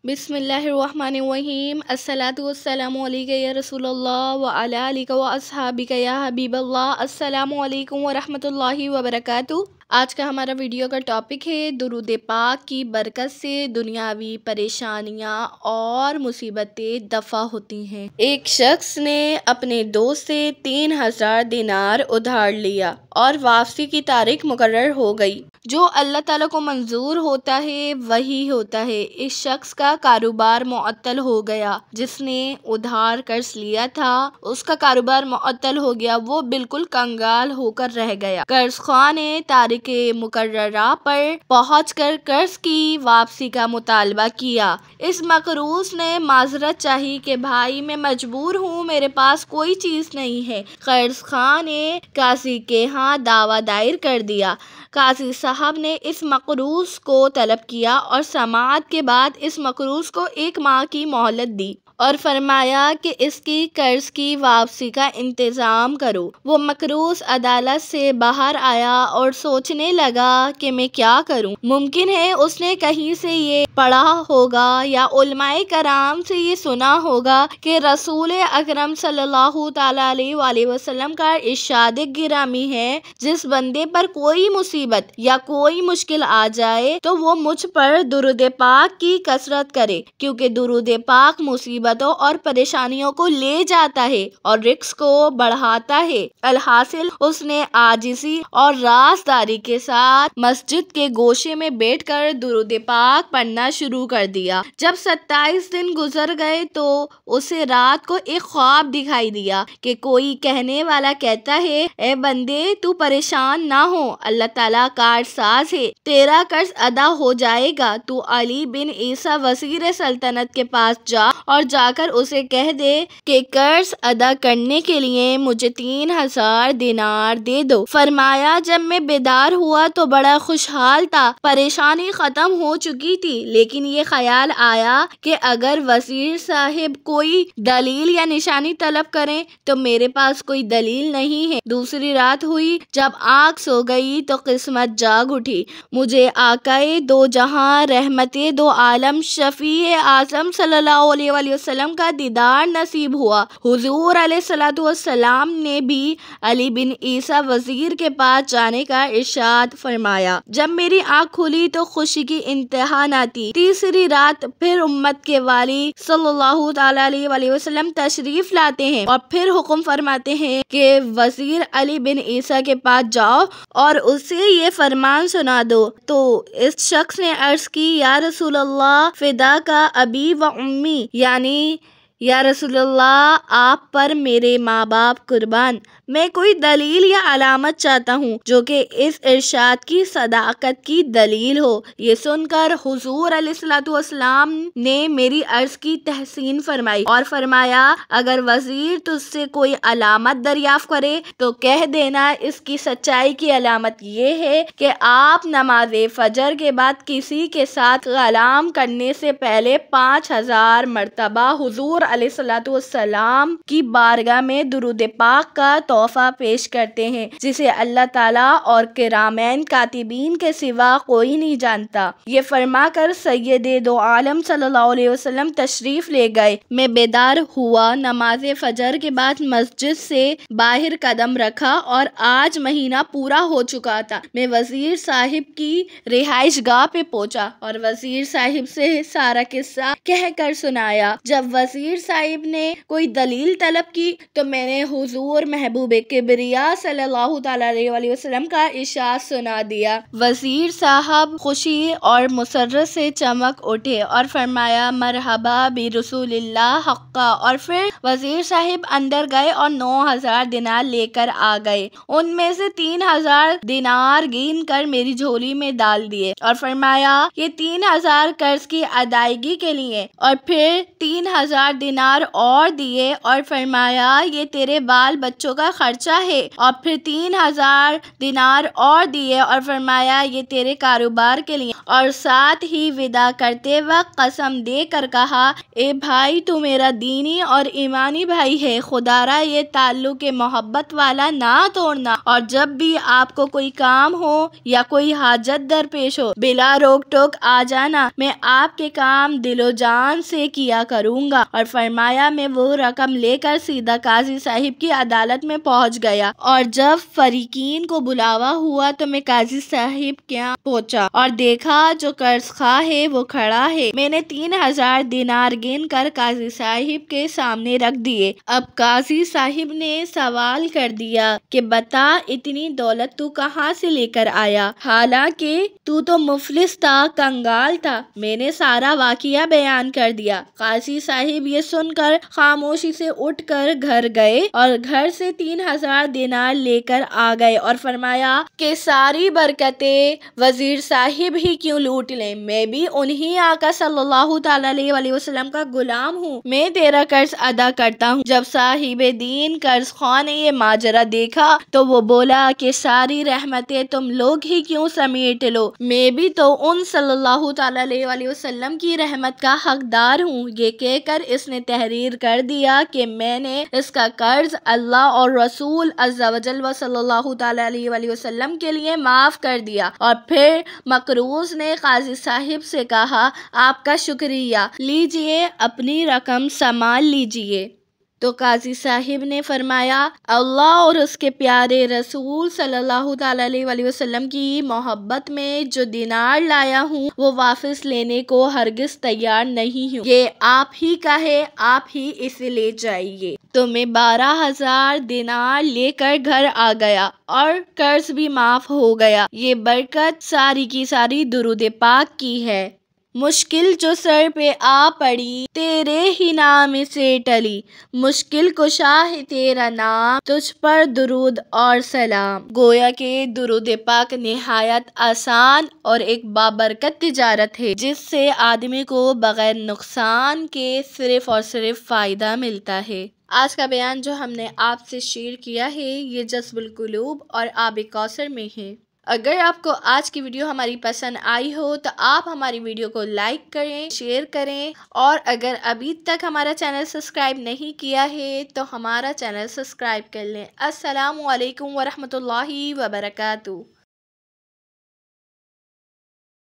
بسم اللہ الرحمن الرحیم الصلاۃ والسلام علیکہ یا رسول اللہ وعلی آلک و اصحابک یا حبیب اللہ۔ السلام علیکم ورحمۃ اللہ وبرکاتہ۔ آج کا ہمارا ویڈیو کا ٹاپک ہے درود پاک کی برکت سے دنیاوی پریشانیاں اور مصیبتیں دفع ہوتی ہیں۔ ایک شخص نے اپنے دوست سے 3000 دینار ادھار لیا اور واپسی کی تاریخ مقرر ہو گئی۔ جو اللہ تعالیٰ کو منظور ہوتا ہے وہی ہوتا ہے۔ اس شخص کا کاروبار معطل ہو گیا۔ جس نے ادھار قرض لیا تھا اس کا کاروبار معطل ہو گیا، وہ بالکل کنگال ہو کر رہ گیا۔ قرض خواہ نے تاریخ مقررہ پر پہنچ کر قرض کی واپسی کا مطالبہ کیا۔ اس مقروض نے معذرت چاہی کہ بھائی میں مجبور ہوں، میرے پاس کوئی چیز نہیں ہے۔ قرض خواہ نے قاضی کے ہاں دعویٰ دائر کر دیا۔ قاضی صاحب نے اس مقروض کو طلب کیا اور سماعت کے بعد اس مقروض کو 1 ماہ کی مہلت دی اور فرمایا کہ اس کی قرض کی واپسی کا انتظام کرو۔ وہ مقروض عدالت سے باہر آیا اور سوچنے لگا کہ میں کیا کروں۔ ممکن ہے اس نے کہیں سے یہ پڑھا ہوگا یا علماء کرام سے یہ سنا ہوگا کہ رسول اکرم صلی اللہ تعالیٰ علیہ وآلہ وسلم کا ارشاد گرامی ہے، جس بندے پر کوئی مصیبت یا کوئی مشکل آ جائے تو وہ مجھ پر درود پاک کی کثرت کرے، کیونکہ درود پاک مصیبتوں اور پریشانیوں کو لے جاتا ہے اور رزق کو بڑھاتا ہے۔ الحاصل اس نے عاجزی اور رازداری کے ساتھ مسجد کے گوشے میں بیٹھ کر درود پاک پڑھنا شروع کر دیا۔ جب 27 دن گزر گئے تو اسے رات کو ایک خواب دکھائی دیا کہ کوئی کہنے والا کہتا ہے، اے بندے تو پریشان نہ ہو، اللہ تعالیٰ کار ساز ہے، تیرا قرض ادا ہو جائے گا۔ تو علی بن عیسیٰ وزیر سلطنت کے پاس جا اور جا کر اسے کہہ دے کہ قرض ادا کرنے کے لیے مجھے 3000 دینار دے دو۔ فرمایا جب میں بیدار ہوا تو بڑا خوشحال تھا، پریشانی ختم ہو چکی تھی، لیکن یہ خیال آیا کہ اگر وزیر صاحب کوئی دلیل یا نشانی طلب کریں تو میرے پاس کوئی دلیل نہیں ہے۔ دوسری رات ہوئی، جب آنکھ سو گئی تو قسمت جاگ اٹھی۔ مجھے آقائے دو جہاں رحمت دو عالم شفیع اعظم صلی اللہ علیہ وآلہ وسلم کا دیدار نصیب ہوا۔ حضور علیہ الصلوۃ والسلام نے بھی علی بن عیسیٰ وزیر کے پاس جانے کا ارشاد فرمایا۔ جب میری آنکھ کھلی تو خوشی کی انتہا نہ تھی۔ تیسری رات پھر امت کے والی صلی اللہ تعالیٰ علیہ وآلہ وسلم تشریف لاتے ہیں اور پھر حکم فرماتے ہیں کہ وزیر علی بن عیسیٰ کے پاس جاؤ اور اسے یہ فرمان سنا دو۔ تو اس شخص نے عرض کی، یا رسول اللہ فداک ابی و امی، یعنی یا رسول اللہ آپ پر میرے ماں باپ قربان، میں کوئی دلیل یا علامت چاہتا ہوں جو کہ اس ارشاد کی صداقت کی دلیل ہو۔ یہ سن کر حضور علیہ الصلوۃ والسلام نے میری عرض کی تحسین فرمائی اور فرمایا، اگر وزیر تجھ سے کوئی علامت دریافت کرے تو کہہ دینا اس کی سچائی کی علامت یہ ہے کہ آپ نماز فجر کے بعد کسی کے ساتھ کلام کرنے سے پہلے 5000 مرتبہ حضور علیہ الصلوۃ والسلام کی بارگاہ میں درود پاک کا تحفہ پیش کرتے ہیں، جسے اللہ تعالیٰ اور کرامین کاتبین کے سوا کوئی نہیں جانتا۔ یہ فرما کر سید دو عالم صلی اللہ علیہ وسلم تشریف لے گئے۔ میں بیدار ہوا، نماز فجر کے بعد مسجد سے باہر قدم رکھا اور آج مہینہ پورا ہو چکا تھا۔ میں وزیر صاحب کی رہائش گاہ پہ پہنچا اور وزیر صاحب سے سارا قصہ کہہ کر سنایا۔ جب وزیر صاحب نے کوئی دلیل طلب کی تو میں نے حضور محبوب کبریا صلی اللہ تعالیٰ علیہ وآلہ وسلم کا ارشاد سنا دیا۔ وزیر صاحب خوشی اور مسرت سے چمک اٹھے اور فرمایا، مرحبا برسول اللہ حقا، اور پھر وزیر صاحب اندر گئے اور 9000 دینار لے کر آ گئے۔ ان میں سے 3000 دینار گن کر میری جھولی میں ڈال دیے اور فرمایا، یہ 3000 قرض کی ادائیگی کے لیے، اور پھر 3000 دینار اور دیے اور فرمایا، یہ تیرے بال بچوں کا خرچہ ہے، اور پھر 3000 دینار اور دیے اور فرمایا یہ تیرے کاروبار کے لیے، اور ساتھ ہی وداع کرتے وقت قسم دے کر کہا اے بھائی تو میرا دینی اور ایمانی بھائی ہے، خدا را یہ تعلق محبت والا نہ توڑنا، اور جب بھی آپ کو کوئی کام ہو یا کوئی حاجت درپیش ہو بلا روک ٹوک آ جانا، میں آپ کے کام دل و جان سے کیا کروں گا۔ اور فرمایا میں وہ رقم لے کر سیدھا قاضی صاحب کی عدالت میں پہنچ گیا، اور جب فریقین کو بلاوا ہوا تو میں قاضی صاحب کے یہاں پہنچا اور دیکھا جو قرض خواہ ہے وہ کھڑا ہے۔ میں نے 3000 دینار گن کر قاضی صاحب کے سامنے رکھ دیے۔ اب قاضی صاحب نے سوال کر دیا کہ بتا اتنی دولت تو کہاں سے لے کر آیا، حالانکہ تو مفلس تھا، کنگال تھا۔ میں نے سارا واقعہ بیان کر دیا۔ قاضی صاحب یہ سن کر خاموشی سے اٹھ کر گھر گئے اور گھر سے 3000 دینار لے کر آ گئے اور فرمایا کہ ساری برکتیں وزیر صاحب ہی کیوں لوٹ لیں، میں بھی انہی آقا صلی اللہ تعالی علیہ وسلم کا غلام ہوں، میں تیرا قرض ادا کرتا ہوں۔ جب صاحب دین قرض خواہ نے یہ ماجرا دیکھا تو وہ بولا کہ ساری رحمتیں تم لوگ ہی کیوں سمیٹ لو، میں بھی تو ان صلی اللہ تعالی علیہ وسلم کی رحمت کا حقدار ہوں۔ یہ کہہ کر اس نے تحریر کر دیا کہ میں نے اس کا قرض اللہ اور رسول عز و جل و صلی اللہ تعالی علیہ وسلم کے لیے معاف کر دیا۔ اور پھر مقروض نے قاضی صاحب سے کہا آپ کا شکریہ، لیجئے اپنی رقم سنبھال لیجئے۔ تو قاضی صاحب نے فرمایا اللہ اور اس کے پیارے رسول صلی اللہ تعالی علیہ وسلم کی محبت میں جو دینار لایا ہوں وہ واپس لینے کو ہرگز تیار نہیں ہوں، یہ آپ ہی کا ہے، آپ ہی اسے لے جائیے۔ تو میں 12,000 دینار لے کر گھر آ گیا اور قرض بھی معاف ہو گیا۔ یہ برکت ساری کی ساری درود پاک کی ہے۔ مشکل جو سر پہ آ پڑی تیرے ہی نام سے ٹلی، مشکل کشا ہے تیرا نام، تجھ پر درود اور سلام۔ گویا کہ درود پاک نہایت آسان اور ایک بابرکت تجارت ہے جس سے آدمی کو بغیر نقصان کے صرف اور صرف فائدہ ملتا ہے۔ آج کا بیان جو ہم نے آپ سے شیئر کیا ہے یہ جذب القلوب اور آب کوثر میں ہے۔ اگر آپ کو آج کی ویڈیو ہماری پسند آئی ہو تو آپ ہماری ویڈیو کو لائک کریں، شیئر کریں، اور اگر ابھی تک ہمارا چینل سبسکرائب نہیں کیا ہے تو ہمارا چینل سبسکرائب کر لیں۔ السلام علیکم ورحمۃ اللہ وبرکاتہ۔